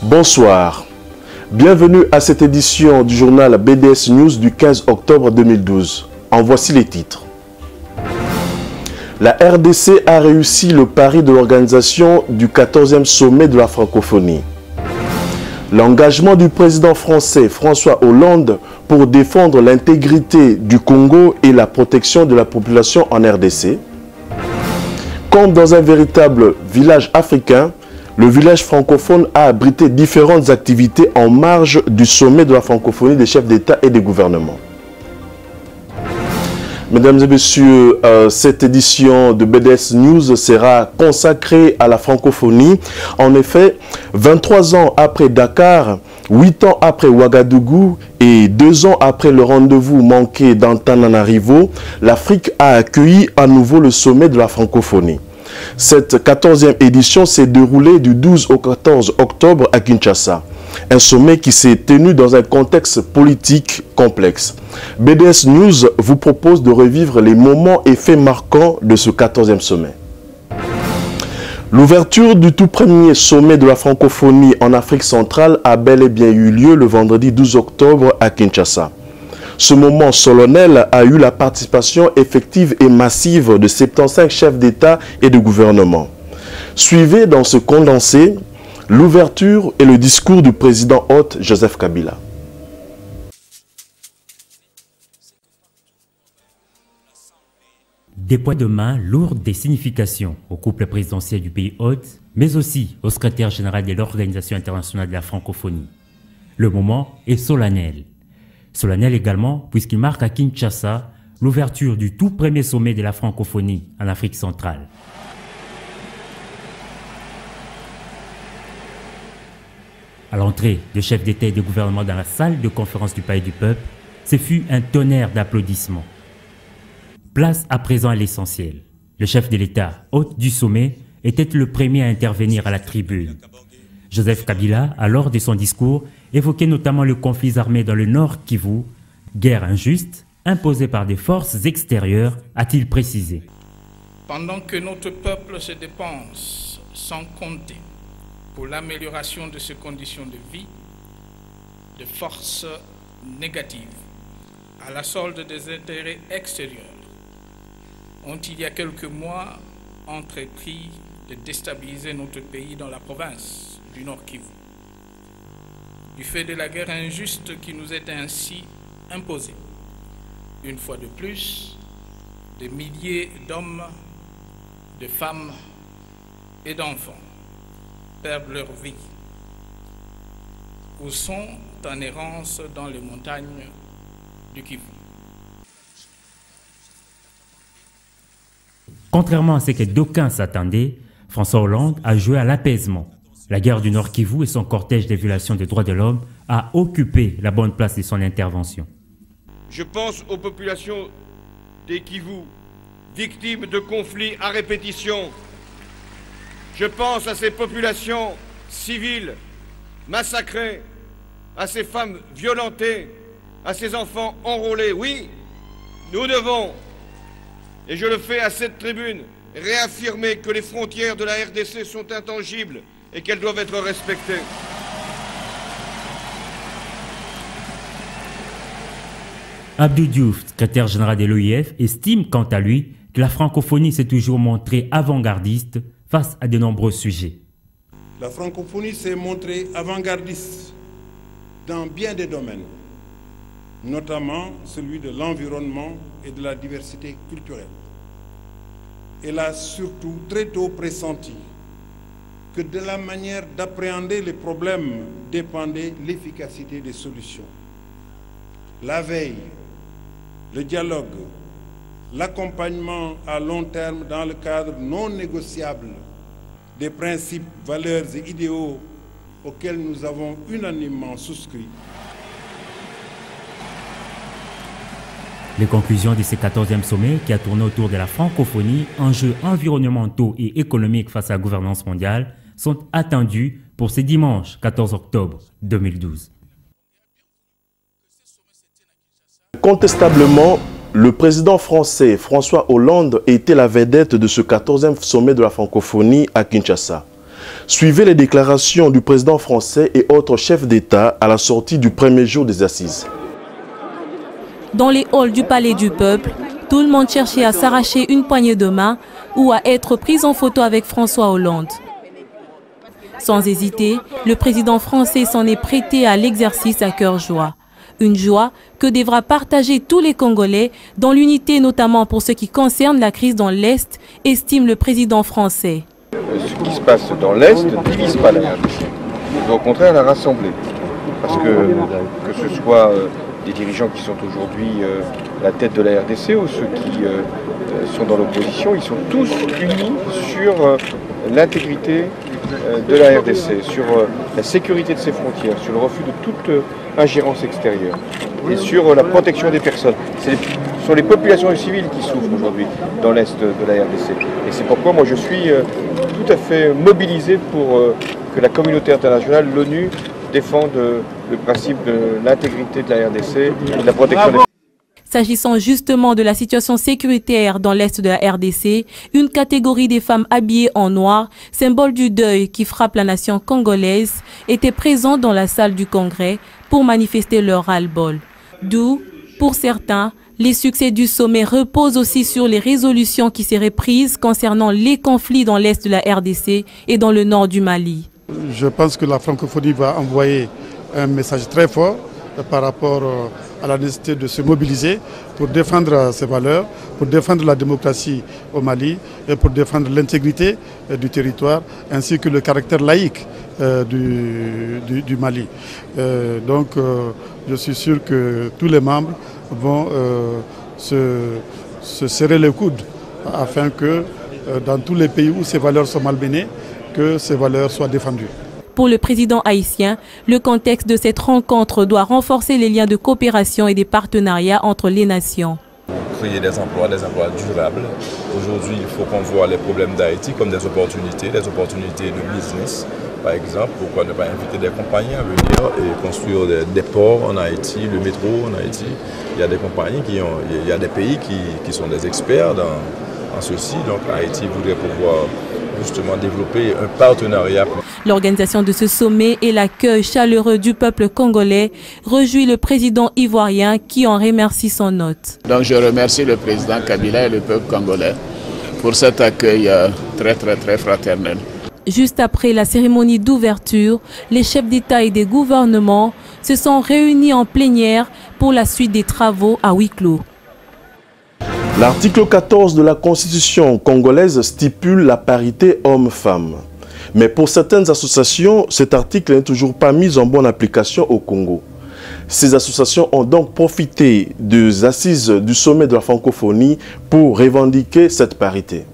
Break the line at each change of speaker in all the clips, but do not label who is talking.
Bonsoir, bienvenue à cette édition du journal BDS News du 15 octobre 2012. En voici les titres. La RDC a réussi le pari de l'organisation du 14e sommet de la francophonie. L'engagement du président français François Hollande pour défendre l'intégrité du Congo et la protection de la population en RDC. Comme dans un véritable village africain, le village francophone a abrité différentes activités en marge du sommet de la francophonie des chefs d'État et des gouvernements. Mesdames et messieurs, cette édition de BDS News sera consacrée à la francophonie. En effet, 23 ans après Dakar, 8 ans après Ouagadougou et 2 ans après le rendez-vous manqué d'Antananarivo, l'Afrique a accueilli à nouveau le sommet de la francophonie. Cette 14e édition s'est déroulée du 12 au 14 octobre à Kinshasa. Un sommet qui s'est tenu dans un contexte politique complexe. BDS News vous propose de revivre les moments et faits marquants de ce 14e sommet. L'ouverture du tout premier sommet de la francophonie en Afrique centrale a bel et bien eu lieu le vendredi 12 octobre à Kinshasa. Ce moment solennel a eu la participation effective et massive de 75 chefs d'État et de gouvernement. Suivez dans ce condensé l'ouverture et le discours du président hôte Joseph Kabila.
Des poids de main lourds des significations au couple présidentiel du pays hôte, mais aussi au secrétaire général de l'Organisation internationale de la francophonie. Le moment est solennel. Solennel également puisqu'il marque à Kinshasa l'ouverture du tout premier sommet de la francophonie en Afrique centrale. À l'entrée de chefs d'État et de gouvernement dans la salle de conférence du Palais du Peuple, ce fut un tonnerre d'applaudissements. Place à présent à l'essentiel. Le chef de l'État, hôte du sommet, était le premier à intervenir à la tribune. Joseph Kabila, lors de son discours, évoquait notamment le conflit armé dans le Nord Kivu, guerre injuste, imposée par des forces extérieures, a-t-il précisé.
Pendant que notre peuple se dépense sans compter pour l'amélioration de ses conditions de vie, de forces négatives, à la solde des intérêts extérieurs, ont il y a quelques mois entrepris de déstabiliser notre pays dans la province du Nord Kivu. Du fait de la guerre injuste qui nous est ainsi imposée, une fois de plus, des milliers d'hommes, de femmes et d'enfants perdent leur vie ou sont en errance dans les montagnes du Kivu.
Contrairement à ce que d'aucuns s'attendaient, François Hollande a joué à l'apaisement. La guerre du Nord Kivu et son cortège de violations des droits de l'homme a occupé la bonne place de son intervention.
Je pense aux populations des Kivu, victimes de conflits à répétition. Je pense à ces populations civiles massacrées, à ces femmes violentées, à ces enfants enrôlés. Oui, nous devons, et je le fais à cette tribune, réaffirmer que les frontières de la RDC sont intangibles et qu'elles doivent être respectées.
Abdou Diouf, secrétaire général de l'OIF, estime quant à lui que la francophonie s'est toujours montrée avant-gardiste face à de nombreux sujets.
La francophonie s'est montrée avant-gardiste dans bien des domaines, notamment celui de l'environnement et de la diversité culturelle. Elle a surtout très tôt pressenti que de la manière d'appréhender les problèmes dépendait l'efficacité des solutions. La veille, le dialogue, l'accompagnement à long terme dans le cadre non négociable des principes, valeurs et idéaux auxquels nous avons unanimement souscrit.
Les conclusions de ce 14e sommet qui a tourné autour de la francophonie, enjeux environnementaux et économiques face à la gouvernance mondiale, sont attendues pour ce dimanche 14 octobre 2012.
Incontestablement, le président français François Hollande était la vedette de ce 14e sommet de la francophonie à Kinshasa. Suivez les déclarations du président français et autres chefs d'État à la sortie du premier jour des assises.
Dans les halls du Palais du Peuple, tout le monde cherchait à s'arracher une poignée de main ou à être pris en photo avec François Hollande. Sans hésiter, le président français s'en est prêté à l'exercice à cœur joie. Une joie que devra partager tous les Congolais, dans l'unité notamment pour ce qui concerne la crise dans l'Est, estime le président français.
Ce qui se passe dans l'Est ne divise pas la RDC. Il doit au contraire la rassembler. Parce que ce soit des dirigeants qui sont aujourd'hui la tête de la RDC ou ceux qui sont dans l'opposition, ils sont tous unis sur l'intégrité de la RDC, sur la sécurité de ses frontières, sur le refus de toute ingérence extérieure et sur la protection des personnes. Ce sont les populations civiles qui souffrent aujourd'hui dans l'Est de la RDC. Et c'est pourquoi moi je suis tout à fait mobilisé pour que la communauté internationale, l'ONU, défende le principe de l'intégrité de la RDC et de la protection des.
S'agissant justement de la situation sécuritaire dans l'Est de la RDC, une catégorie des femmes habillées en noir, symbole du deuil qui frappe la nation congolaise, était présente dans la salle du Congrès pour manifester leur ras-le-bol. D'où, pour certains, les succès du sommet reposent aussi sur les résolutions qui seraient prises concernant les conflits dans l'Est de la RDC et dans le nord du Mali.
Je pense que la francophonie va envoyer un message très fort par rapport à la nécessité de se mobiliser pour défendre ses valeurs, pour défendre la démocratie au Mali et pour défendre l'intégrité du territoire ainsi que le caractère laïque du Mali. Donc je suis sûr que tous les membres vont se serrer les coudes afin que dans tous les pays où ces valeurs sont malmenées, que ces valeurs soient défendues.
Pour le président haïtien, le contexte de cette rencontre doit renforcer les liens de coopération et des partenariats entre les nations.
Créer des emplois durables. Aujourd'hui, il faut qu'on voit les problèmes d'Haïti comme des opportunités de business. Par exemple, pourquoi ne pas inviter des compagnies à venir et construire des ports en Haïti, le métro en Haïti. Il y a des compagnies il y a des pays qui sont des experts en ceci. Donc Haïti voudrait pouvoir justement développer un partenariat.
L'organisation de ce sommet et l'accueil chaleureux du peuple congolais réjouit le président ivoirien qui en remercie son hôte.
Donc je remercie le président Kabila et le peuple congolais pour cet accueil très fraternel.
Juste après la cérémonie d'ouverture, les chefs d'État et des gouvernements se sont réunis en plénière pour la suite des travaux à huis clos.
L'article 14 de la Constitution congolaise stipule la parité homme-femme. Mais pour certaines associations, cet article n'est toujours pas mis en bonne application au Congo. Ces associations ont donc profité des assises du sommet de la francophonie pour revendiquer cette parité.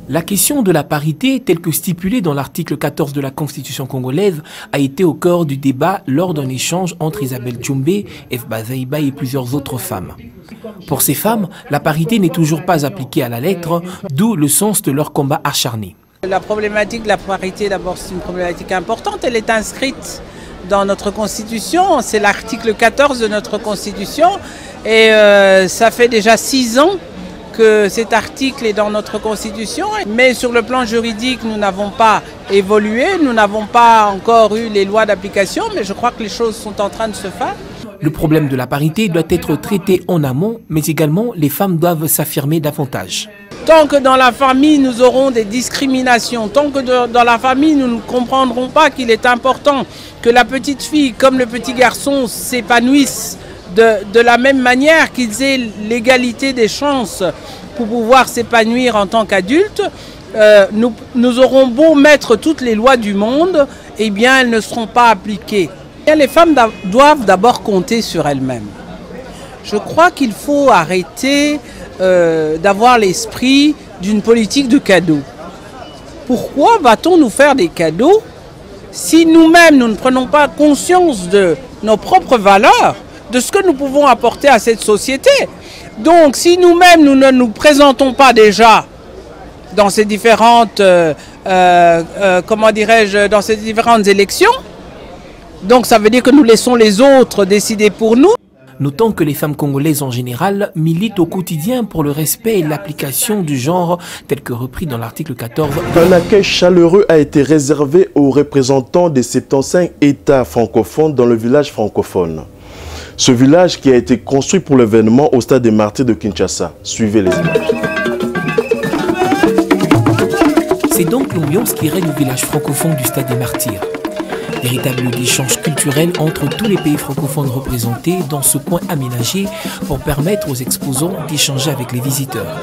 La question de la parité, telle que stipulée dans l'article 14 de la Constitution congolaise, a été au cœur du débat lors d'un échange entre Isabelle Tchoumbé, Efba Zaïba et plusieurs autres femmes. Pour ces femmes, la parité n'est toujours pas appliquée à la lettre, d'où le sens de leur combat acharné.
La problématique de la parité, d'abord, c'est une problématique importante. Elle est inscrite dans notre Constitution. C'est l'article 14 de notre Constitution. Et ça fait déjà 6 ans que cet article est dans notre Constitution. Mais sur le plan juridique, nous n'avons pas évolué. Nous n'avons pas encore eu les lois d'application. Mais je crois que les choses sont en train de se faire.
Le problème de la parité doit être traité en amont, mais également les femmes doivent s'affirmer davantage.
Tant que dans la famille nous aurons des discriminations, tant que dans la famille nous ne comprendrons pas qu'il est important que la petite fille comme le petit garçon s'épanouissent de la même manière, qu'ils aient l'égalité des chances pour pouvoir s'épanouir en tant qu'adultes, nous aurons beau mettre toutes les lois du monde, eh bien elles ne seront pas appliquées. Les femmes doivent d'abord compter sur elles-mêmes. Je crois qu'il faut arrêter d'avoir l'esprit d'une politique de cadeaux. Pourquoi va-t-on nous faire des cadeaux si nous-mêmes nous ne prenons pas conscience de nos propres valeurs, de ce que nous pouvons apporter à cette société? Donc si nous-mêmes nous ne nous présentons pas déjà dans ces différentes, dans ces différentes élections, donc ça veut dire que nous laissons les autres décider pour nous.
Notons que les femmes congolaises en général militent au quotidien pour le respect et l'application du genre tel que repris dans l'article 14.
Un accueil chaleureux a été réservé aux représentants des 75 États francophones dans le village francophone. Ce village qui a été construit pour l'événement au stade des Martyrs de Kinshasa. Suivez les images.
C'est donc l'ambiance qui règne au village francophone du stade des Martyrs. Véritable échange culturel entre tous les pays francophones représentés dans ce coin aménagé pour permettre aux exposants d'échanger avec les visiteurs.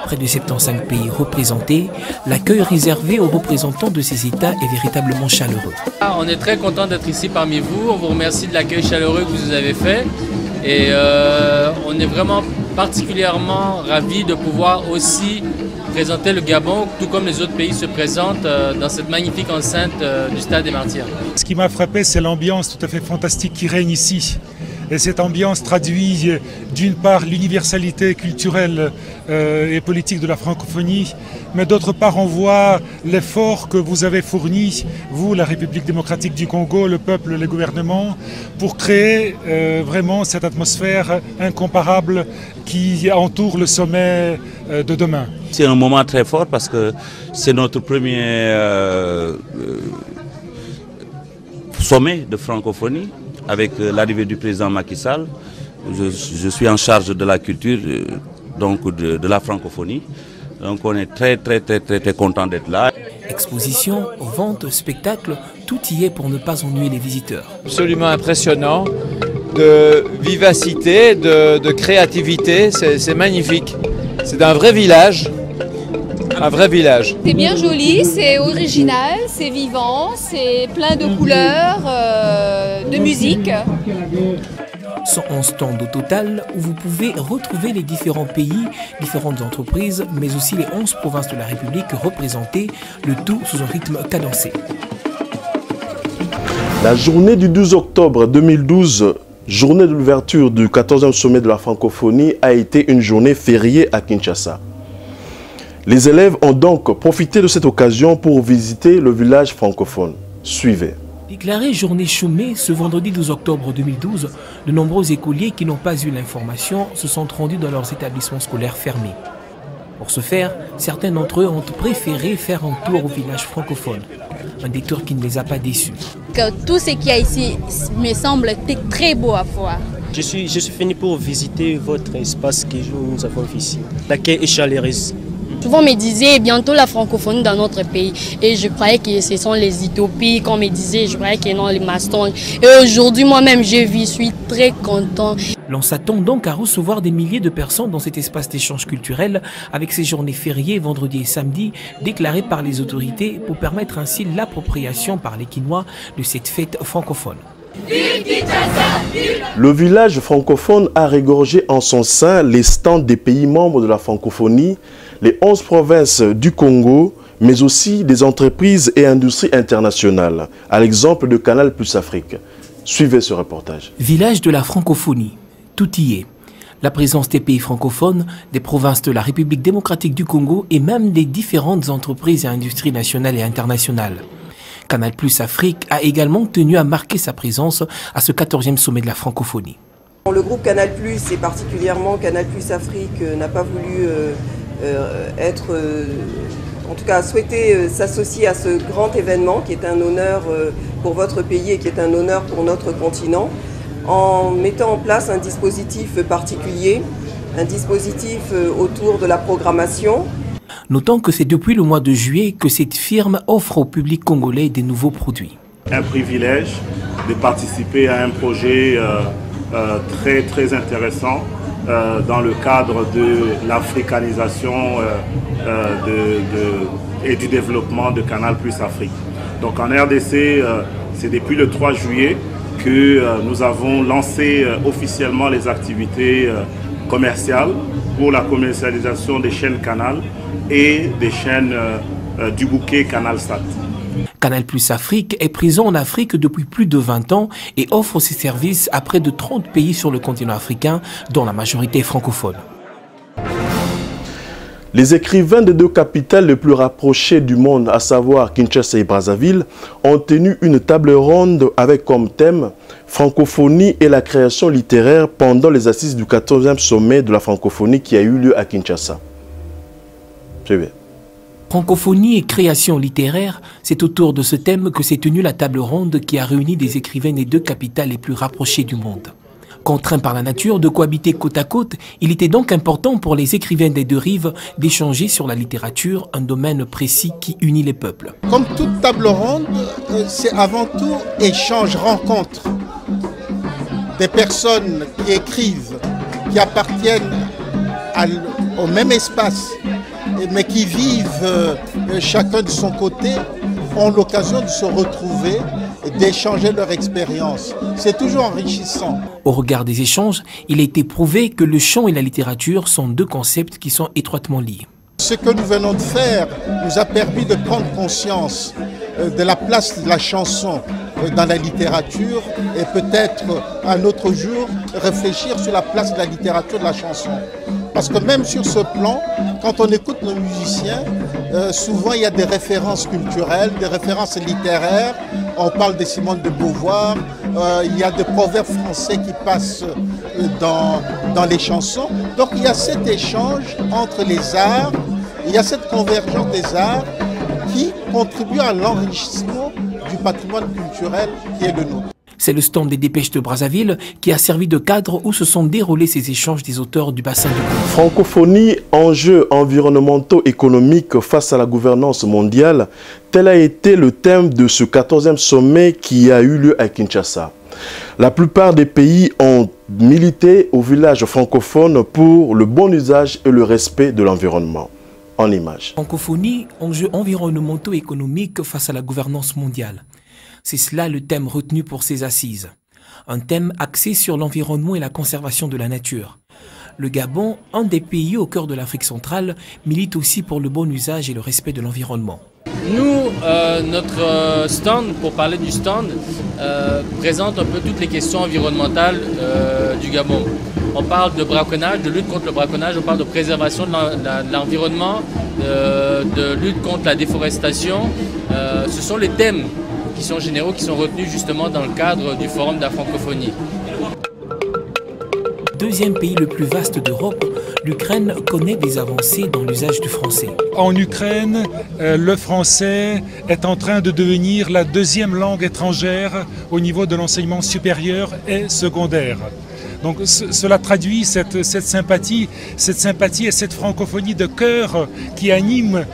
Près de 75 pays représentés, l'accueil réservé aux représentants de ces États est véritablement chaleureux.
On est très content d'être ici parmi vous. On vous remercie de l'accueil chaleureux que vous nous avez fait. Et on est vraiment particulièrement ravis de pouvoir aussi présenter le Gabon, tout comme les autres pays se présentent dans cette magnifique enceinte du Stade des Martyrs.
Ce qui m'a frappé, c'est l'ambiance tout à fait fantastique qui règne ici. Et cette ambiance traduit d'une part l'universalité culturelle et politique de la francophonie, mais d'autre part on voit l'effort que vous avez fourni, vous, la République démocratique du Congo, le peuple, les gouvernements, pour créer vraiment cette atmosphère incomparable qui entoure le sommet de demain.
C'est un moment très fort parce que c'est notre premier sommet de francophonie. Avec l'arrivée du président Macky Sall, je suis en charge de la culture, donc de la francophonie. Donc on est très content d'être là.
Exposition, vente, spectacle, tout y est pour ne pas ennuyer les visiteurs.
Absolument impressionnant, de vivacité, de créativité, c'est magnifique. C'est un vrai village. Un vrai village.
C'est bien joli, c'est original, c'est vivant, c'est plein de couleurs, de musique.
111 stands au total où vous pouvez retrouver les différents pays, différentes entreprises, mais aussi les 11 provinces de la République représentées, le tout sous un rythme cadencé.
La journée du 12 octobre 2012, journée de l'ouverture du 14e sommet de la francophonie, a été une journée fériée à Kinshasa. Les élèves ont donc profité de cette occasion pour visiter le village francophone. Suivez.
Déclarée journée chômée ce vendredi 12 octobre 2012, de nombreux écoliers qui n'ont pas eu l'information se sont rendus dans leurs établissements scolaires fermés. Pour ce faire, certains d'entre eux ont préféré faire un tour au village francophone. Un détour qui ne les a pas déçus.
Tout ce qu'il y a ici me semble très beau à voir.
Je suis venu pour visiter votre espace que nous avons ici. L'accueil est chaleureux.
Souvent on me disait bientôt la francophonie dans notre pays et je croyais que ce sont les utopies qu'on me disait, je croyais que non les mastons. Et aujourd'hui moi-même je suis très content.
L'on s'attend donc à recevoir des milliers de personnes dans cet espace d'échange culturel avec ces journées fériées vendredi et samedi déclarées par les autorités pour permettre ainsi l'appropriation par les Kinois de cette fête francophone.
Le village francophone a régorgé en son sein les stands des pays membres de la francophonie, les 11 provinces du Congo, mais aussi des entreprises et industries internationales, à l'exemple de Canal Plus Afrique. Suivez ce reportage.
Village de la francophonie, tout y est. La présence des pays francophones, des provinces de la République démocratique du Congo et même des différentes entreprises et industries nationales et internationales. Canal Plus Afrique a également tenu à marquer sa présence à ce 14e sommet de la francophonie.
Le groupe Canal Plus et particulièrement Canal Plus Afrique n'a pas voulu en tout cas souhaiter s'associer à ce grand événement qui est un honneur pour votre pays et qui est un honneur pour notre continent en mettant en place un dispositif particulier, un dispositif autour de la programmation.
Notons que c'est depuis le mois de juillet que cette firme offre au public congolais des nouveaux produits.
Un privilège de participer à un projet très intéressant dans le cadre de l'africanisation et du développement de Canal Plus Afrique. Donc en RDC, c'est depuis le 3 juillet que nous avons lancé officiellement les activités commerciales pour la commercialisation des chaînes Canal et des chaînes du bouquet CanalSat.
Canal Plus Afrique est présent en Afrique depuis plus de 20 ans et offre ses services à près de 30 pays sur le continent africain, dont la majorité est francophone.
Les écrivains des deux capitales les plus rapprochées du monde, à savoir Kinshasa et Brazzaville, ont tenu une table ronde avec comme thème francophonie et la création littéraire pendant les assises du 14e sommet de la francophonie qui a eu lieu à Kinshasa. Suivez.
Francophonie et création littéraire, c'est autour de ce thème que s'est tenue la table ronde qui a réuni des écrivains des deux capitales les plus rapprochées du monde. Contraints par la nature de cohabiter côte à côte, il était donc important pour les écrivains des deux rives d'échanger sur la littérature, un domaine précis qui unit les peuples.
Comme toute table ronde, c'est avant tout échange, rencontre. Des personnes qui écrivent, qui appartiennent au même espace, mais qui vivent chacun de son côté, ont l'occasion de se retrouver, d'échanger leur expérience. C'est toujours enrichissant.
Au regard des échanges, il a été prouvé que le chant et la littérature sont deux concepts qui sont étroitement liés.
Ce que nous venons de faire nous a permis de prendre conscience de la place de la chanson dans la littérature et peut-être un autre jour réfléchir sur la place de la littérature de la chanson. Parce que même sur ce plan, quand on écoute nos musiciens, souvent il y a des références culturelles, des références littéraires. On parle de Simone de Beauvoir, il y a des proverbes français qui passent dans les chansons. Donc il y a cet échange entre les arts, il y a cette convergence des arts qui contribue à l'enrichissement du patrimoine culturel qui est le nôtre.
C'est le stand des Dépêches de Brazzaville qui a servi de cadre où se sont déroulés ces échanges des auteurs du bassin du Congo.
Francophonie, enjeux environnementaux économiques face à la gouvernance mondiale, tel a été le thème de ce 14e sommet qui a eu lieu à Kinshasa. La plupart des pays ont milité au village francophone pour le bon usage et le respect de l'environnement. En images.
Francophonie, enjeux environnementaux économiques face à la gouvernance mondiale. C'est cela le thème retenu pour ces assises. Un thème axé sur l'environnement et la conservation de la nature. Le Gabon, un des pays au cœur de l'Afrique centrale, milite aussi pour le bon usage et le respect de l'environnement.
Nous, notre stand, pour parler du stand, présente un peu toutes les questions environnementales du Gabon. On parle de braconnage, de lutte contre le braconnage, on parle de préservation de l'environnement, de lutte contre la déforestation. Ce sont les thèmes qui sont généraux, qui sont retenus justement dans le cadre du Forum de la francophonie.
Deuxième pays le plus vaste d'Europe, l'Ukraine connaît des avancées dans l'usage du français.
En Ukraine, le français est en train de devenir la deuxième langue étrangère au niveau de l'enseignement supérieur et secondaire. Donc cela traduit cette sympathie et cette francophonie de cœur qui anime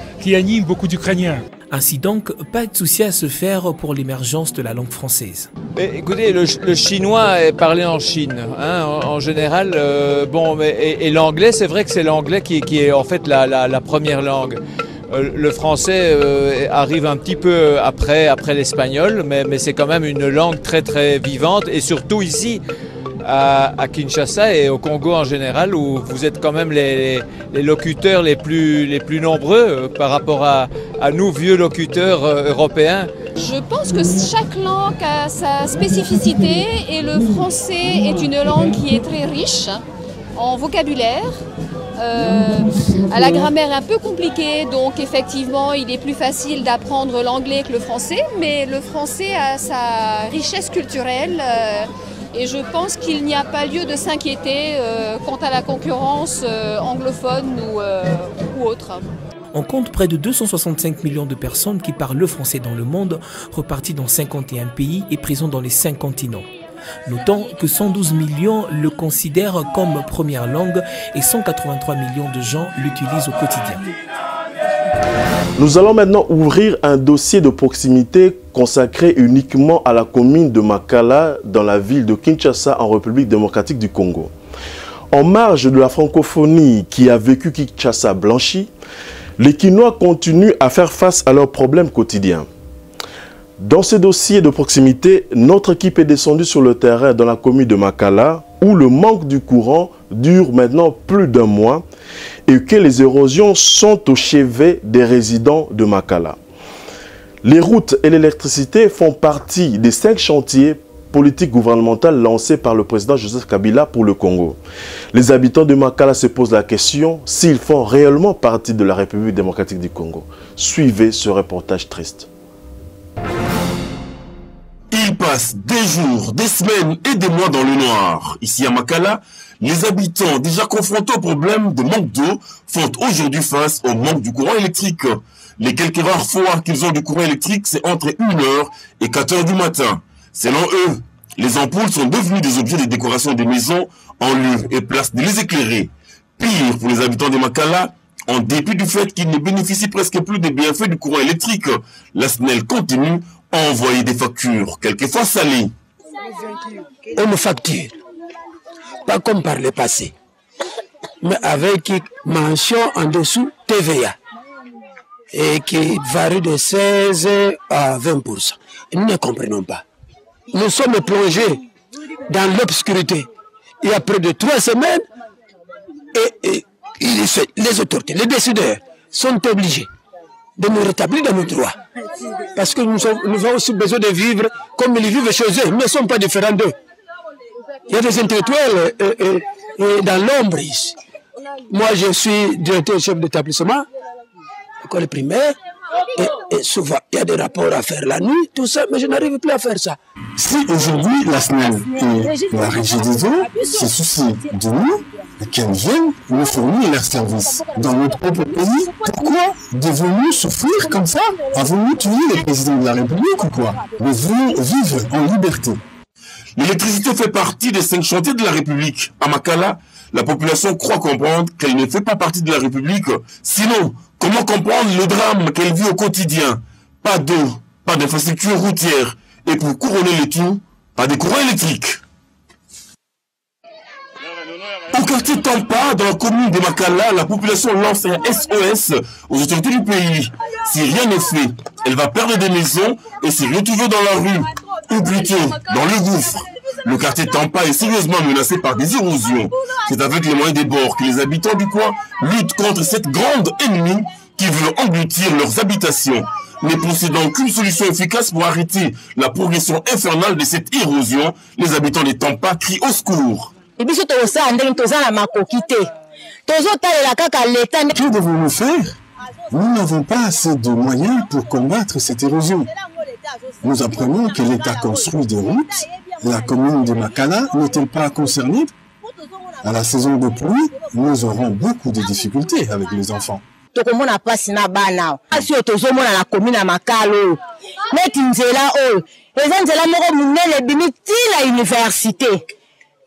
beaucoup d'Ukrainiens.
Ainsi donc, pas de souci à se faire pour l'émergence de la langue française.
Mais écoutez, le chinois est parlé en Chine, hein, en général. Et l'anglais, c'est vrai que c'est l'anglais qui est en fait la première langue. Le français arrive un petit peu après l'espagnol, mais c'est quand même une langue très très vivante, et surtout ici à Kinshasa et au Congo en général, où vous êtes quand même les locuteurs les plus nombreux par rapport à nous vieux locuteurs européens.
Je pense que chaque langue a sa spécificité et le français est une langue qui est très riche en vocabulaire. À la grammaire un peu compliquée, donc effectivement il est plus facile d'apprendre l'anglais que le français, mais le français a sa richesse culturelle et je pense qu'il n'y a pas lieu de s'inquiéter quant à la concurrence anglophone ou autre.
On compte près de 265 millions de personnes qui parlent le français dans le monde, repartis dans 51 pays et présents dans les 5 continents. Notons que 112 millions le considèrent comme première langue et 183 millions de gens l'utilisent au quotidien.
Nous allons maintenant ouvrir un dossier de proximité consacré uniquement à la commune de Makala dans la ville de Kinshasa en République démocratique du Congo. En marge de la francophonie qui a vécu Kinshasa blanchi, les Kinois continuent à faire face à leurs problèmes quotidiens. Dans ce dossier de proximité, notre équipe est descendue sur le terrain dans la commune de Makala, où le manque du courant dure maintenant plus d'un mois et que les érosions sont au chevet des résidents de Makala. Les routes et l'électricité font partie des 5 chantiers politique gouvernementale lancée par le président Joseph Kabila pour le Congo. Les habitants de Makala se posent la question s'ils font réellement partie de la République démocratique du Congo. Suivez ce reportage triste.
Il passe des jours, des semaines et des mois dans le noir. Ici à Makala, les habitants déjà confrontés au problème de manque d'eau font aujourd'hui face au manque du courant électrique. Les quelques rares fois qu'ils ont du courant électrique, c'est entre 1h et 4h du matin. Selon eux, les ampoules sont devenues des objets de décoration des maisons en lieu et place de les éclairer. Pire pour les habitants de Makala, en dépit du fait qu'ils ne bénéficient presque plus des bienfaits du courant électrique, la SNEL continue à envoyer des factures, quelquefois salées.
On me facture, pas comme par le passé, mais avec mention en dessous TVA, et qui varie de 16 à 20%. Nous ne comprenons pas. Nous sommes plongés dans l'obscurité. Il y a près de 3 semaines, et les autorités, les décideurs sont obligés de nous rétablir dans nos droits. Parce que nous avons aussi besoin de vivre comme ils vivent chez eux. Nous ne sommes pas différents d'eux. Il y a des intellectuels dans l'ombre ici. Moi, je suis directeur chef d'établissement, école primaire, et souvent, il y a des rapports à faire la nuit, tout ça, mais je n'arrive plus à faire ça.
Si aujourd'hui, la SNEL et la Régie des eaux se soucient de nous, qu'elles viennent nous fournir leurs services dans notre propre pays, pourquoi devons-nous souffrir comme ça? Avons-nous tué le président de la République ou quoi? Nous voulons vivre en liberté. L'électricité fait partie des 5 chantiers de la République. À Makala, la population croit comprendre qu'elle ne fait pas partie de la République. Sinon, comment comprendre le drame qu'elle vit au quotidien? Pas d'eau, pas d'infrastructure routière, et pour couronner le tout, pas de courant électrique. Au quartier Tampa, dans la commune de Makala, la population lance un SOS aux autorités du pays. Si rien n'est fait, elle va perdre des maisons et se retrouver dans la rue, ou plutôt dans le gouffre. Le quartier Tampa est sérieusement menacé par des érosions. C'est avec les moyens des bords que les habitants du coin luttent contre cette grande ennemie qui veut engloutir leurs habitations. Ne possédant qu'une solution efficace pour arrêter la progression infernale de cette érosion, les habitants de Tampa crient au secours.
Que
devons-nous faire? Nous n'avons pas assez de moyens pour combattre cette érosion. Nous apprenons que l'État construit des routes. La commune de Makala n'est-elle pas concernée? À la saison de pluie, nous aurons beaucoup de difficultés avec les enfants.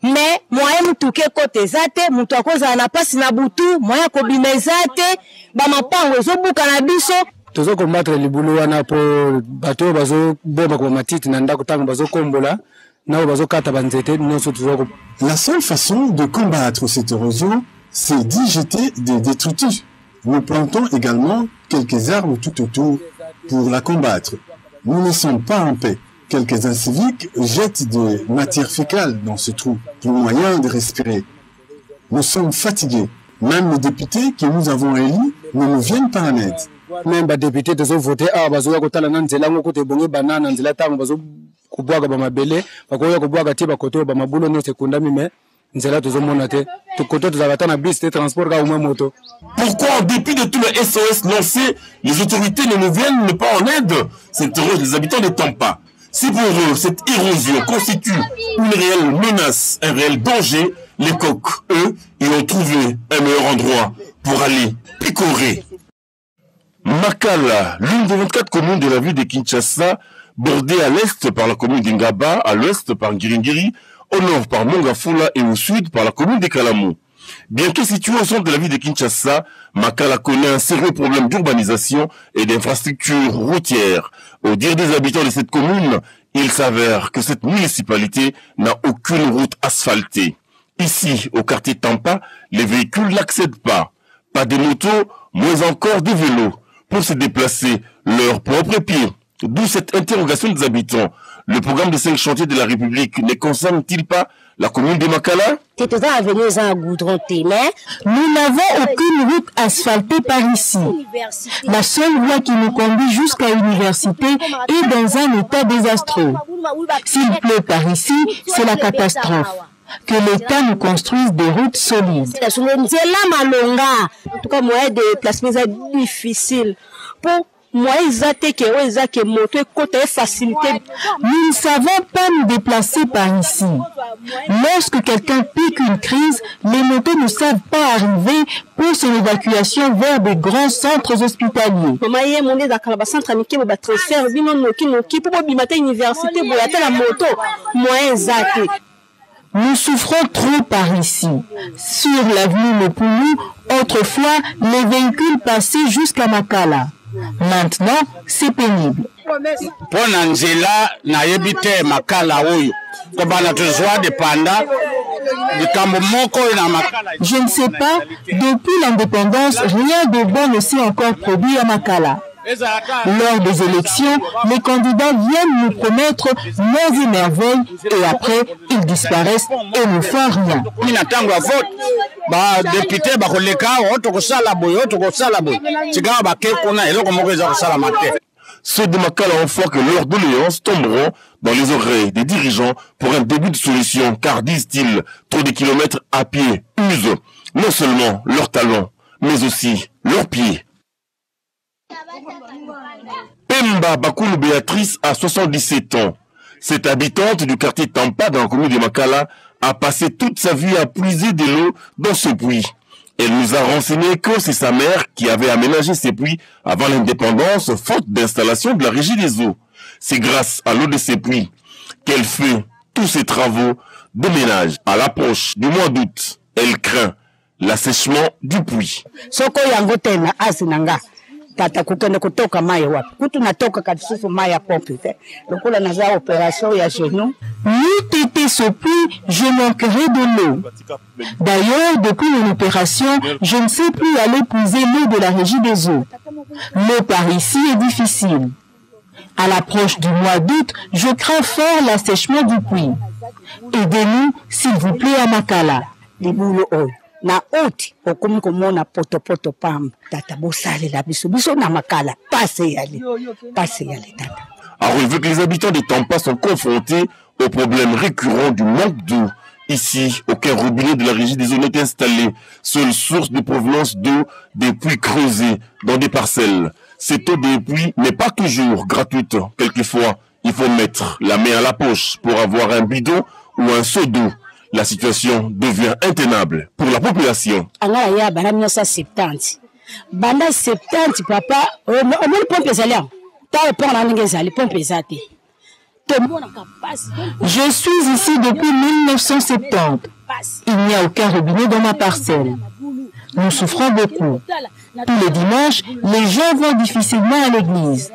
Mais moyen mutuke kote zate mutu akoza na pasi na butu moyen ko bimezate ba mapango ezobuka na biso
tozo combattre libulu wana po bato bazo bomba ko matiti na ndako tango bazo kombola na bazo kata banzete nyonso tozo.
La seule façon de combattre cette érosion, c'est d'y jeter des détritus. Nous plantons également quelques arbres tout autour pour la combattre. Nous ne sommes pas en paix. Quelques inciviques jettent des matières fécales dans ce trou pour moyen de respirer. Nous sommes fatigués. Même les députés que nous avons élus ne nous viennent pas en aide.
Même les députés qui ont voté, ils ont voté banana, ils ont mabele,
Pourquoi, en dépit de tous les SOS lancés, les autorités ne nous viennent pas en aide? S'interrogent les habitants de Tampa. Si pour eux, cette érosion constitue une réelle menace, un réel danger, les coqs, eux, ils ont trouvé un meilleur endroit pour aller picorer. Makala, l'une des 24 communes de la ville de Kinshasa, bordée à l'est par la commune d'Ingaba, à l'ouest par Ngiringiri, au nord par Mongafula et au sud par la commune de Kalamou. Bien que située au centre de la ville de Kinshasa, Makala connaît un sérieux problème d'urbanisation et d'infrastructures routières. Au dire des habitants de cette commune, il s'avère que cette municipalité n'a aucune route asphaltée. Ici, au quartier Tampa, les véhicules n'accèdent pas. Pas de motos, moins encore de vélos, pour se déplacer leurs propres pieds. D'où cette interrogation des habitants. Le programme de 5 chantiers de la République ne concerne-t-il pas
La commune de Makala?
Nous n'avons aucune route asphaltée par ici. La seule voie qui nous conduit jusqu'à l'université est dans un état désastreux. S'il pleut par ici, c'est la catastrophe. Que l'État nous construise des routes solides. C'est là malonga. En tout cas, moyen de déplacement est difficile. Pour moi, nous ne
savons pas nous déplacer par ici. Lorsque quelqu'un pique une crise, les motos ne savent pas arriver pour son évacuation vers des grands centres hospitaliers. Nous souffrons trop par ici. Sur l'avenue Mopoulou, autrefois, les véhicules passaient jusqu'à Makala. Maintenant, c'est pénible. Je ne sais pas, depuis l'indépendance, rien de bon ne s'est encore produit à Makala. Lors des élections, les candidats viennent nous promettre monts et merveilles et après, ils disparaissent et ne font rien.
Ceux de Makala ont foi que leurs doléances tomberont dans les oreilles des dirigeants pour un début de solution, car, disent-ils, trop de kilomètres à pied usent non seulement leurs talons, mais aussi leurs pieds. Pemba Bakoulou Béatrice a 77 ans. Cette habitante du quartier Tampa dans la commune de Makala a passé toute sa vie à puiser de l'eau dans ce puits. Elle nous a renseigné que c'est sa mère qui avait aménagé ces puits avant l'indépendance, faute d'installation de la régie des eaux. C'est grâce à l'eau de ces puits qu'elle fait tous ses travaux de ménage. À l'approche du mois d'août, elle craint l'assèchement du puits.
Tata kukende kutoka mai wapi kutu natoka katisufu mai ya pompe lokula naza opération ya genou.
N'eût été ce puits, je manquerais de l'eau. D'ailleurs, depuis mon opération, je ne sais plus aller puiser l'eau de la régie des eaux. L'eau par ici est difficile. À l'approche du mois d'août, je crains fort l'assèchement du puits. Aidez-nous, s'il vous plaît, à Makala.
Na oti okomi komona poto pam tata bosale la biso na Makala passe yale tata.
A relevé que les habitants de Tampa sont confrontés aux problèmes récurrents du manque d'eau. Ici, aucun robinet de la régie des eaux n'est installé. Seule source de provenance d'eau, des puits creusés dans des parcelles. Cette eau des puits n'est pas toujours gratuite. Quelquefois, il faut mettre la main à la poche pour avoir un bidon ou un seau d'eau. La situation devient intenable pour la population.
Je suis ici depuis 1970. Il n'y a aucun robinet dans ma parcelle. Nous souffrons beaucoup. Tous les dimanches, les gens vont difficilement à l'église.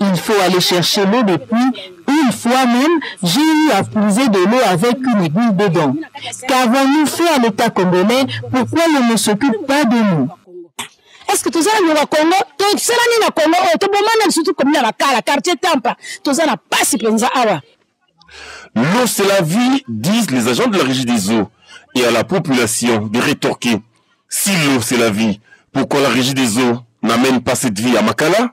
Il faut aller chercher l'eau des puits. Une fois même, j'ai eu à puiser de l'eau avec une aiguille dedans. Qu'avons-nous fait à l'État congolais? Pourquoi il ne s'occupe pas de nous?
Est-ce que tous les Congo, tout cela n'est pas Congo, tout le monde surtout comme la quartier Tampa, tout ça n'a pas si pensé à.
L'eau c'est la vie, disent les agents de la régie des eaux, et à la population de rétorquer. Si l'eau c'est la vie, pourquoi la régie des eaux n'amène pas cette vie à Makala?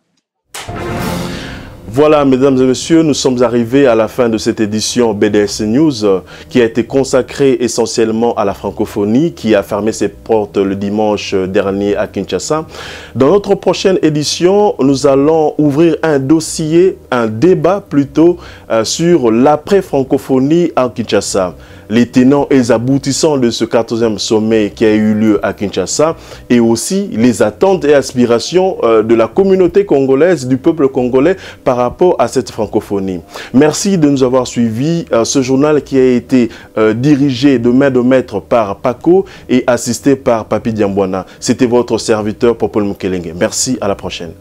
Voilà, mesdames et messieurs, nous sommes arrivés à la fin de cette édition BDS News qui a été consacrée essentiellement à la francophonie, qui a fermé ses portes le dimanche dernier à Kinshasa. Dans notre prochaine édition, nous allons ouvrir un dossier, un débat plutôt, sur l'après-francophonie à Kinshasa. Les tenants et les aboutissants de ce 14e sommet qui a eu lieu à Kinshasa et aussi les attentes et aspirations de la communauté congolaise, du peuple congolais par rapport à cette francophonie. Merci de nous avoir suivis. Ce journal qui a été dirigé de main de maître par Paco et assisté par Papi Diambouana. C'était votre serviteur Popol Mukelenge. Merci, à la prochaine.